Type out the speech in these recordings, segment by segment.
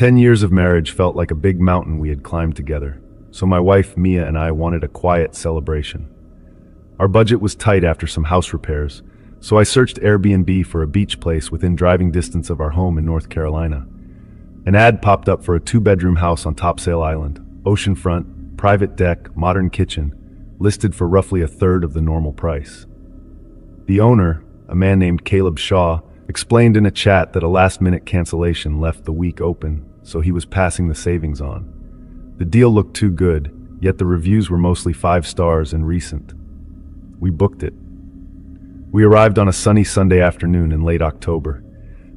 10 years of marriage felt like a big mountain we had climbed together, so my wife, Mia, and I wanted a quiet celebration. Our budget was tight after some house repairs, so I searched Airbnb for a beach place within driving distance of our home in North Carolina. An ad popped up for a 2-bedroom house on Topsail Island, oceanfront, private deck, modern kitchen, listed for roughly a third of the normal price. The owner, a man named Caleb Shaw, explained in a chat that a last-minute cancellation left the week open, so he was passing the savings on. The deal looked too good, yet the reviews were mostly 5 stars and recent. We booked it. We arrived on a sunny Sunday afternoon in late October.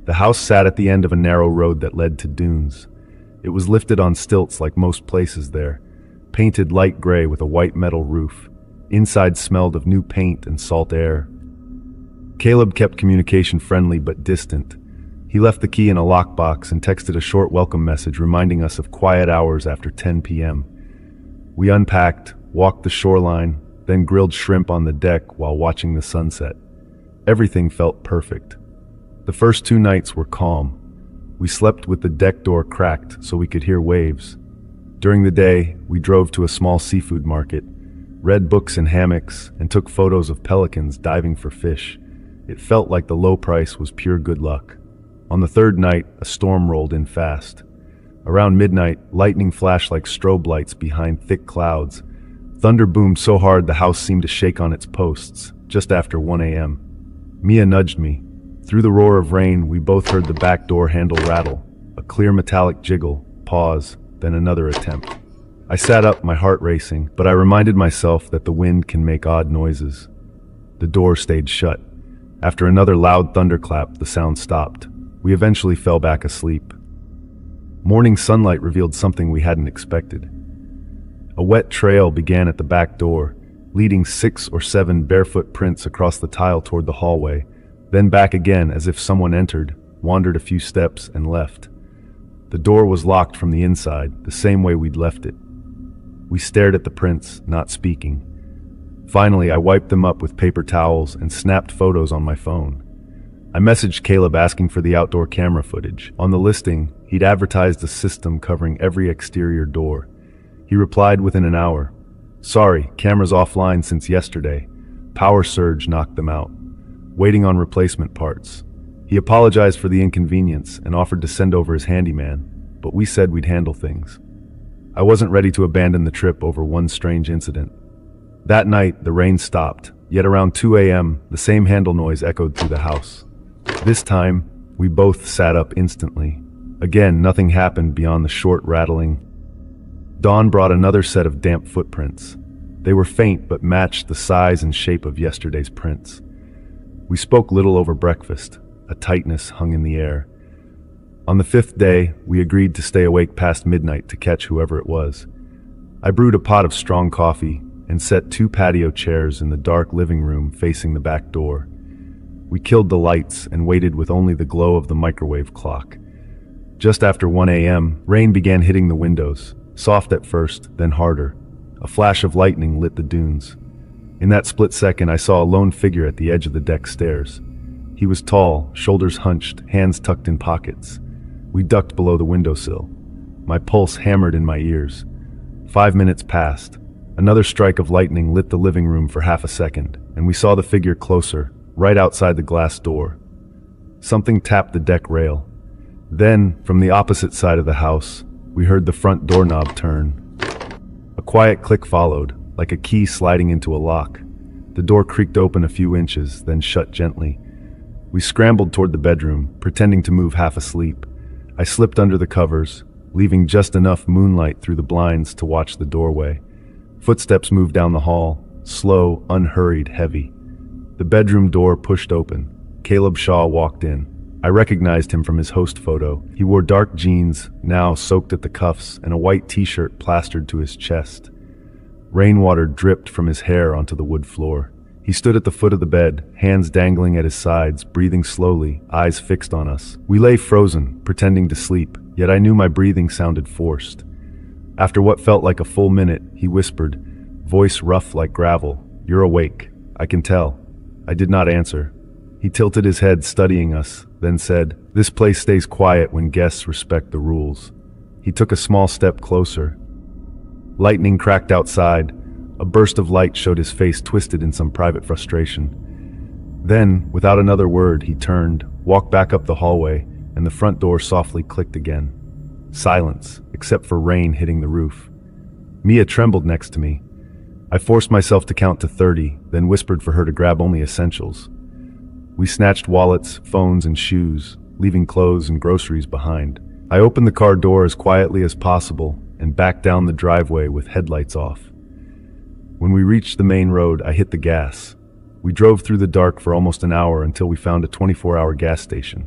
The house sat at the end of a narrow road that led to dunes. It was lifted on stilts like most places there, painted light gray with a white metal roof. Inside smelled of new paint and salt air. Caleb kept communication friendly but distant. He left the key in a lockbox and texted a short welcome message reminding us of quiet hours after 10 p.m. We unpacked, walked the shoreline, then grilled shrimp on the deck while watching the sunset. Everything felt perfect. The first 2 nights were calm. We slept with the deck door cracked so we could hear waves. During the day, we drove to a small seafood market, read books in hammocks, and took photos of pelicans diving for fish. It felt like the low price was pure good luck. On the 3rd night, a storm rolled in fast. Around midnight, lightning flashed like strobe lights behind thick clouds. Thunder boomed so hard the house seemed to shake on its posts, just after 1 a.m. Mia nudged me. Through the roar of rain, we both heard the back door handle rattle, a clear metallic jiggle, pause, then another attempt. I sat up, my heart racing, but I reminded myself that the wind can make odd noises. The door stayed shut. After another loud thunderclap, the sound stopped. We eventually fell back asleep. Morning sunlight revealed something we hadn't expected. A wet trail began at the back door, leading 6 or 7 barefoot prints across the tile toward the hallway, then back again as if someone entered, wandered a few steps, and left. The door was locked from the inside, the same way we'd left it. We stared at the prints, not speaking. Finally, I wiped them up with paper towels and snapped photos on my phone. I messaged Caleb asking for the outdoor camera footage. On the listing, he'd advertised a system covering every exterior door. He replied within an hour. Sorry, camera's offline since yesterday. Power surge knocked them out. Waiting on replacement parts. He apologized for the inconvenience and offered to send over his handyman, but we said we'd handle things. I wasn't ready to abandon the trip over one strange incident. That night, the rain stopped, yet around 2 a.m., the same handle noise echoed through the house. This time, we both sat up instantly. Again, nothing happened beyond the short rattling. Dawn brought another set of damp footprints. They were faint but matched the size and shape of yesterday's prints. We spoke little over breakfast. A tightness hung in the air. On the 5th day, we agreed to stay awake past midnight to catch whoever it was. I brewed a pot of strong coffee and set 2 patio chairs in the dark living room facing the back door. We killed the lights and waited with only the glow of the microwave clock. Just after 1 a.m., rain began hitting the windows, soft at first, then harder. A flash of lightning lit the dunes. In that split second, I saw a lone figure at the edge of the deck stairs. He was tall, shoulders hunched, hands tucked in pockets. We ducked below the windowsill. My pulse hammered in my ears. 5 minutes passed. Another strike of lightning lit the living room for half a second, and we saw the figure closer, right outside the glass door. Something tapped the deck rail. Then, from the opposite side of the house, we heard the front doorknob turn. A quiet click followed, like a key sliding into a lock. The door creaked open a few inches, then shut gently. We scrambled toward the bedroom, pretending to move half asleep. I slipped under the covers, leaving just enough moonlight through the blinds to watch the doorway. Footsteps moved down the hall, slow, unhurried, heavy. The bedroom door pushed open. Caleb Shaw walked in. I recognized him from his host photo. He wore dark jeans, now soaked at the cuffs, and a white t-shirt plastered to his chest. Rainwater dripped from his hair onto the wood floor. He stood at the foot of the bed, hands dangling at his sides, breathing slowly, eyes fixed on us. We lay frozen, pretending to sleep, yet I knew my breathing sounded forced. After what felt like a full minute, he whispered, voice rough like gravel, "You're awake. I can tell." I did not answer. He tilted his head, studying us, then said, "This place stays quiet when guests respect the rules." He took a small step closer. Lightning cracked outside. A burst of light showed his face twisted in some private frustration. Then, without another word, he turned, walked back up the hallway, and the front door softly clicked again. Silence, except for rain hitting the roof. Mia trembled next to me. I forced myself to count to 30, then whispered for her to grab only essentials. We snatched wallets, phones, and shoes, leaving clothes and groceries behind. I opened the car door as quietly as possible and backed down the driveway with headlights off. When we reached the main road, I hit the gas. We drove through the dark for almost an hour until we found a 24-hour gas station.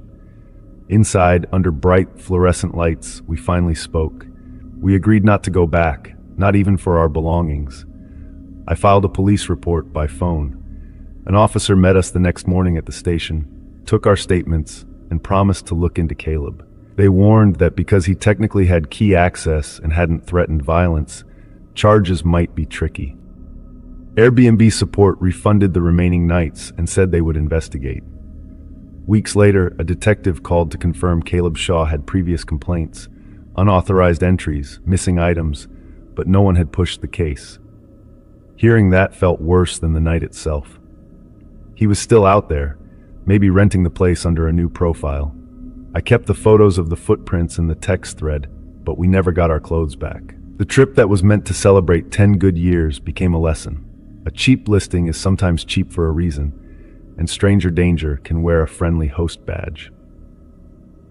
Inside, under bright, fluorescent lights, we finally spoke. We agreed not to go back, not even for our belongings. I filed a police report by phone. An officer met us the next morning at the station, took our statements, and promised to look into Caleb. They warned that because he technically had key access and hadn't threatened violence, charges might be tricky. Airbnb support refunded the remaining nights and said they would investigate. Weeks later, a detective called to confirm Caleb Shaw had previous complaints, unauthorized entries, missing items, but no one had pushed the case. Hearing that felt worse than the night itself. He was still out there, maybe renting the place under a new profile. I kept the photos of the footprints in the text thread, but we never got our clothes back. The trip that was meant to celebrate 10 good years became a lesson. A cheap listing is sometimes cheap for a reason, and stranger danger can wear a friendly host badge.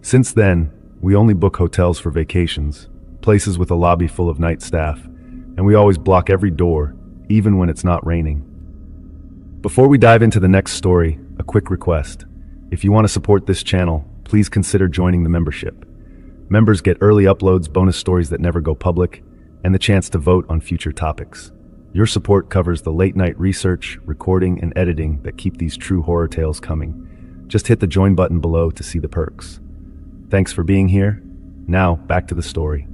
Since then, we only book hotels for vacations, places with a lobby full of night staff, and we always block every door, even when it's not raining. Before we dive into the next story, a quick request. If you want to support this channel, please consider joining the membership. Members get early uploads, bonus stories that never go public, and the chance to vote on future topics. Your support covers the late-night research, recording, and editing that keep these true horror tales coming. Just hit the join button below to see the perks. Thanks for being here. Now, back to the story.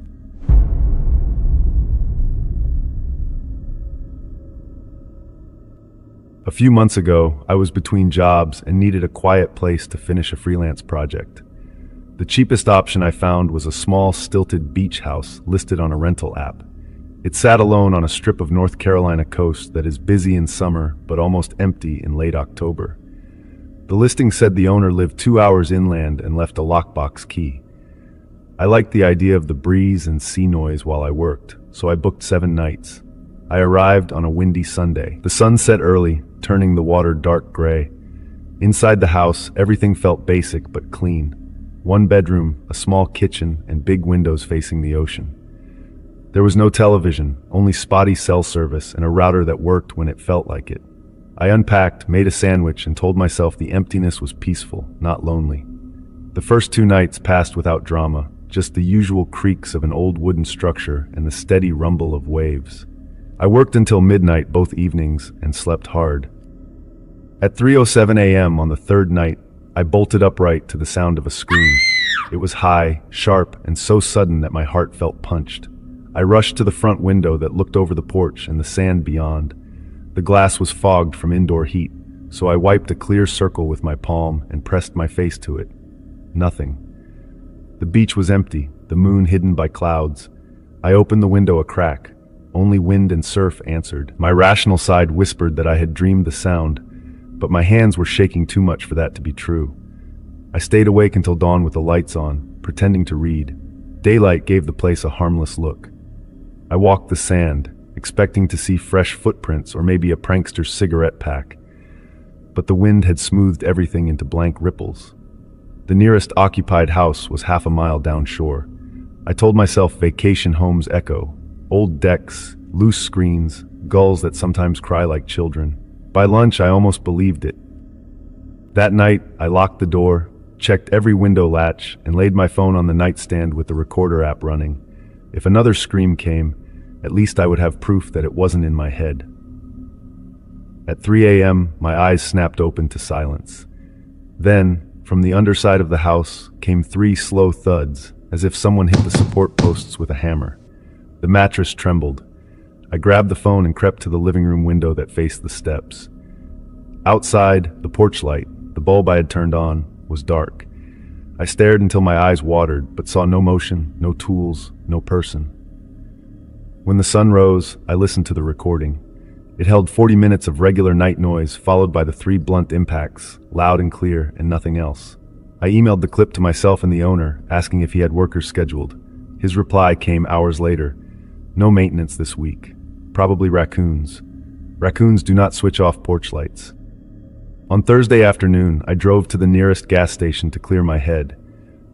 A few months ago, I was between jobs and needed a quiet place to finish a freelance project. The cheapest option I found was a small, stilted beach house listed on a rental app. It sat alone on a strip of North Carolina coast that is busy in summer but almost empty in late October. The listing said the owner lived 2 hours inland and left a lockbox key. I liked the idea of the breeze and sea noise while I worked, so I booked 7 nights. I arrived on a windy Sunday. The sun set early, turning the water dark gray. Inside the house, everything felt basic but clean. 1 bedroom, a small kitchen, and big windows facing the ocean. There was no television, only spotty cell service and a router that worked when it felt like it. I unpacked, made a sandwich, and told myself the emptiness was peaceful, not lonely. The first 2 nights passed without drama, just the usual creaks of an old wooden structure and the steady rumble of waves. I worked until midnight both evenings and slept hard. At 3:07 a.m. on the 3rd night, I bolted upright to the sound of a scream. It was high, sharp, and so sudden that my heart felt punched. I rushed to the front window that looked over the porch and the sand beyond. The glass was fogged from indoor heat, so I wiped a clear circle with my palm and pressed my face to it. Nothing. The beach was empty, the moon hidden by clouds. I opened the window a crack. Only wind and surf answered. My rational side whispered that I had dreamed the sound, but my hands were shaking too much for that to be true. I stayed awake until dawn with the lights on, pretending to read. Daylight gave the place a harmless look. I walked the sand, expecting to see fresh footprints or maybe a prankster's cigarette pack. But the wind had smoothed everything into blank ripples. The nearest occupied house was half a mile downshore. I told myself vacation homes echo. Old decks, loose screens, gulls that sometimes cry like children. By lunch, I almost believed it. That night, I locked the door, checked every window latch, and laid my phone on the nightstand with the recorder app running. If another scream came, at least I would have proof that it wasn't in my head. At 3 a.m., my eyes snapped open to silence. Then, from the underside of the house, came 3 slow thuds, as if someone hit the support posts with a hammer. The mattress trembled. I grabbed the phone and crept to the living room window that faced the steps. Outside, the porch light, The bulb I had turned on was dark. I stared until my eyes watered, but saw no motion, no tools, no person. When the sun rose, I listened to the recording. It held 40 minutes of regular night noise, followed by the 3 blunt impacts, loud and clear, and nothing else. I emailed the clip to myself and the owner, asking if he had workers scheduled. His reply came hours later. No maintenance this week. Probably raccoons. Raccoons do not switch off porch lights. On Thursday afternoon, I drove to the nearest gas station to clear my head.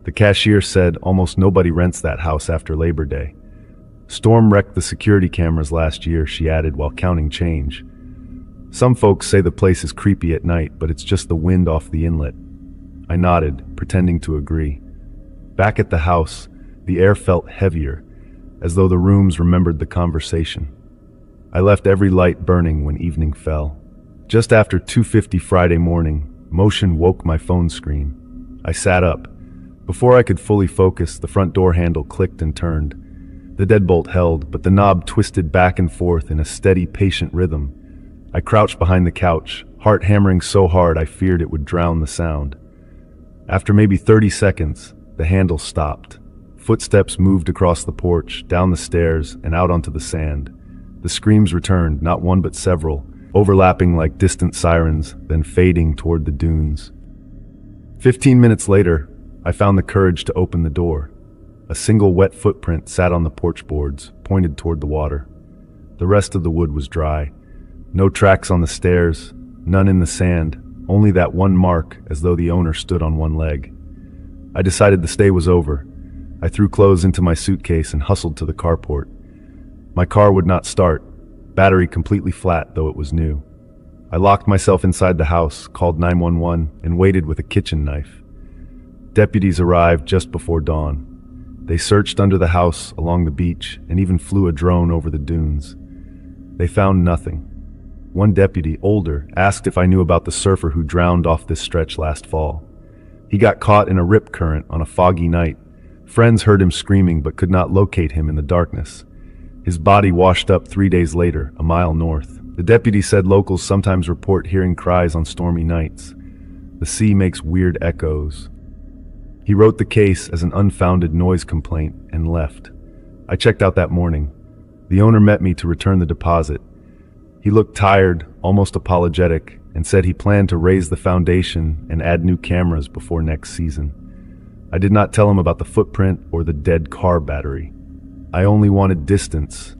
The cashier said almost nobody rents that house after Labor Day. Storm wrecked the security cameras last year, she added while counting change. Some folks say the place is creepy at night, but it's just the wind off the inlet. I nodded, pretending to agree. Back at the house, the air felt heavier, as though the rooms remembered the conversation. I left every light burning when evening fell. Just after 2:50 Friday morning, motion woke my phone screen. I sat up. Before I could fully focus, the front door handle clicked and turned. The deadbolt held, but the knob twisted back and forth in a steady, patient rhythm. I crouched behind the couch, heart hammering so hard I feared it would drown the sound. After maybe 30 seconds, the handle stopped. Footsteps moved across the porch, down the stairs, and out onto the sand. The screams returned, not one but several, overlapping like distant sirens, then fading toward the dunes. 15 minutes later, I found the courage to open the door. A single wet footprint sat on the porch boards, pointed toward the water. The rest of the wood was dry. No tracks on the stairs, none in the sand, only that one mark as though the owner stood on one leg. I decided the stay was over. I threw clothes into my suitcase and hustled to the carport. My car would not start, battery completely flat though it was new. I locked myself inside the house, called 911, and waited with a kitchen knife. Deputies arrived just before dawn. They searched under the house, along the beach, and even flew a drone over the dunes. They found nothing. One deputy, older, asked if I knew about the surfer who drowned off this stretch last fall. He got caught in a rip current on a foggy night. Friends heard him screaming but could not locate him in the darkness. His body washed up 3 days later, a mile north. The deputy said locals sometimes report hearing cries on stormy nights. The sea makes weird echoes. He wrote the case as an unfounded noise complaint and left. I checked out that morning. The owner met me to return the deposit. He looked tired, almost apologetic, and said he planned to raise the foundation and add new cameras before next season. I did not tell him about the footprint or the dead car battery. I only wanted distance.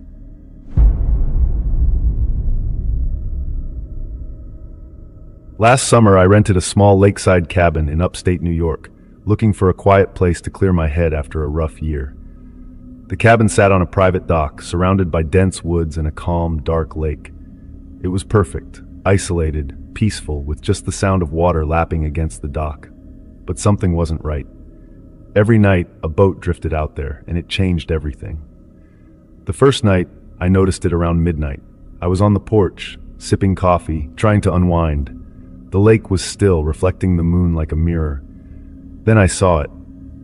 Last summer, I rented a small lakeside cabin in upstate New York, looking for a quiet place to clear my head after a rough year. The cabin sat on a private dock, surrounded by dense woods and a calm, dark lake. It was perfect, isolated, peaceful, with just the sound of water lapping against the dock. But something wasn't right. Every night, a boat drifted out there, and it changed everything. The first night, I noticed it around midnight. I was on the porch, sipping coffee, trying to unwind. The lake was still, reflecting the moon like a mirror. Then I saw it,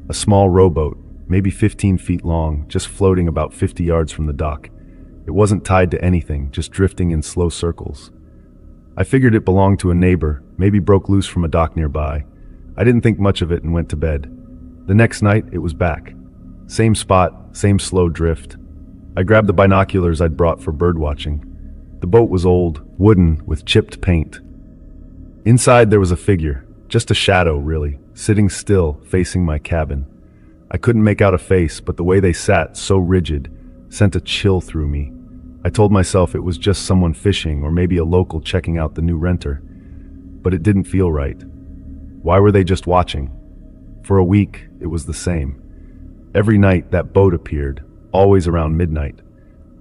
a small rowboat, maybe 15 feet long, just floating about 50 yards from the dock. It wasn't tied to anything, just drifting in slow circles. I figured it belonged to a neighbor, maybe broke loose from a dock nearby. I didn't think much of it and went to bed. The next night, it was back. Same spot, same slow drift. I grabbed the binoculars I'd brought for birdwatching. The boat was old, wooden, with chipped paint. Inside there was a figure, just a shadow really, sitting still, facing my cabin. I couldn't make out a face, but the way they sat, so rigid, sent a chill through me. I told myself it was just someone fishing or maybe a local checking out the new renter. But it didn't feel right. Why were they just watching? For a week, it was the same. Every night that boat appeared, always around midnight.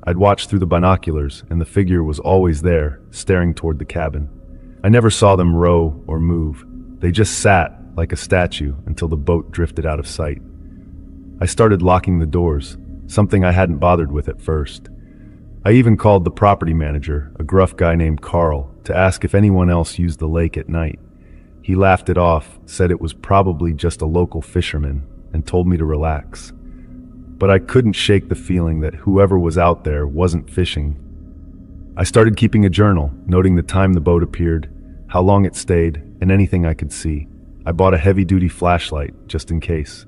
I'd watch through the binoculars, and the figure was always there, staring toward the cabin. I never saw them row or move. They just sat, like a statue, until the boat drifted out of sight. I started locking the doors, something I hadn't bothered with at first. I even called the property manager, a gruff guy named Carl, to ask if anyone else used the lake at night. He laughed it off, said it was probably just a local fisherman, and told me to relax. But I couldn't shake the feeling that whoever was out there wasn't fishing. I started keeping a journal, noting the time the boat appeared, how long it stayed, and anything I could see. I bought a heavy-duty flashlight, just in case.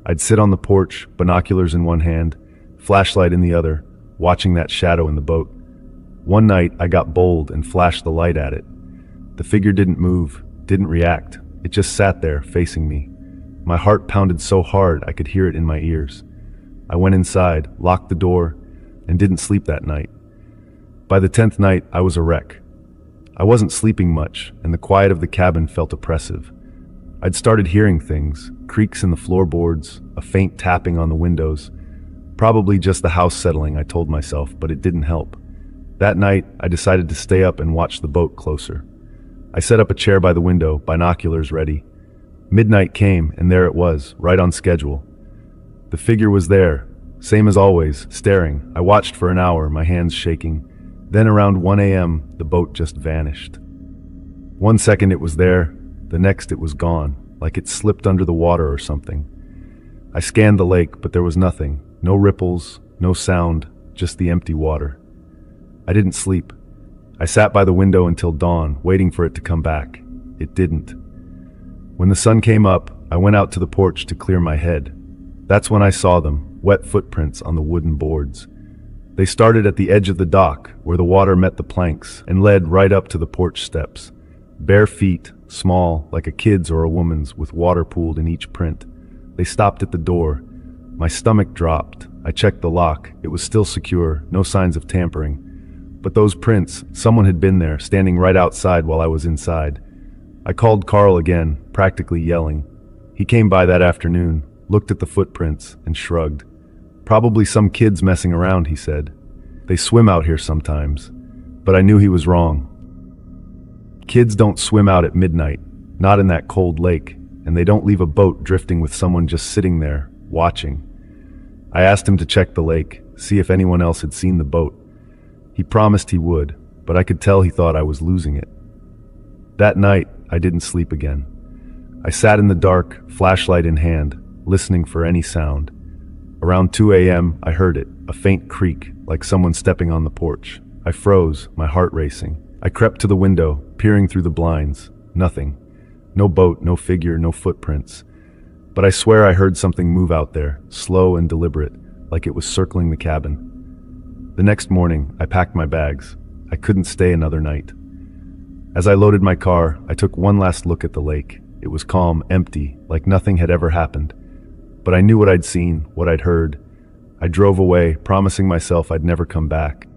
I'd sit on the porch, binoculars in one hand, flashlight in the other, watching that shadow in the boat. One night, I got bold and flashed the light at it. The figure didn't move, didn't react. It just sat there, facing me. My heart pounded so hard I could hear it in my ears. I went inside, locked the door, and didn't sleep that night. By the 10th night, I was a wreck. I wasn't sleeping much, and the quiet of the cabin felt oppressive. I'd started hearing things, creaks in the floorboards, a faint tapping on the windows. Probably just the house settling, I told myself, but it didn't help. That night, I decided to stay up and watch the boat closer. I set up a chair by the window, binoculars ready. Midnight came, and there it was, right on schedule. The figure was there, same as always, staring. I watched for an hour, my hands shaking. Then around 1 a.m., the boat just vanished. 1 second it was there, the next it was gone, like it slipped under the water or something. I scanned the lake, but there was nothing. No ripples, no sound, just the empty water. I didn't sleep. I sat by the window until dawn, waiting for it to come back. It didn't. When the sun came up, I went out to the porch to clear my head. That's when I saw them, wet footprints on the wooden boards. They started at the edge of the dock, where the water met the planks, and led right up to the porch steps. Bare feet, small, like a kid's or a woman's, with water pooled in each print. They stopped at the door. My stomach dropped. I checked the lock. It was still secure, no signs of tampering. But those prints, someone had been there, standing right outside while I was inside. I called Carl again, practically yelling. He came by that afternoon, looked at the footprints, and shrugged. Probably some kids messing around, he said. They swim out here sometimes. But I knew he was wrong. Kids don't swim out at midnight, not in that cold lake, and they don't leave a boat drifting with someone just sitting there, watching. I asked him to check the lake, see if anyone else had seen the boat. He promised he would, but I could tell he thought I was losing it. That night, I didn't sleep again. I sat in the dark, flashlight in hand, listening for any sound. Around 2 a.m., I heard it, a faint creak, like someone stepping on the porch. I froze, my heart racing. I crept to the window, peering through the blinds. Nothing. No boat, no figure, no footprints. But I swear I heard something move out there, slow and deliberate, like it was circling the cabin. The next morning, I packed my bags. I couldn't stay another night. As I loaded my car, I took one last look at the lake. It was calm, empty, like nothing had ever happened. But I knew what I'd seen, what I'd heard. I drove away, promising myself I'd never come back.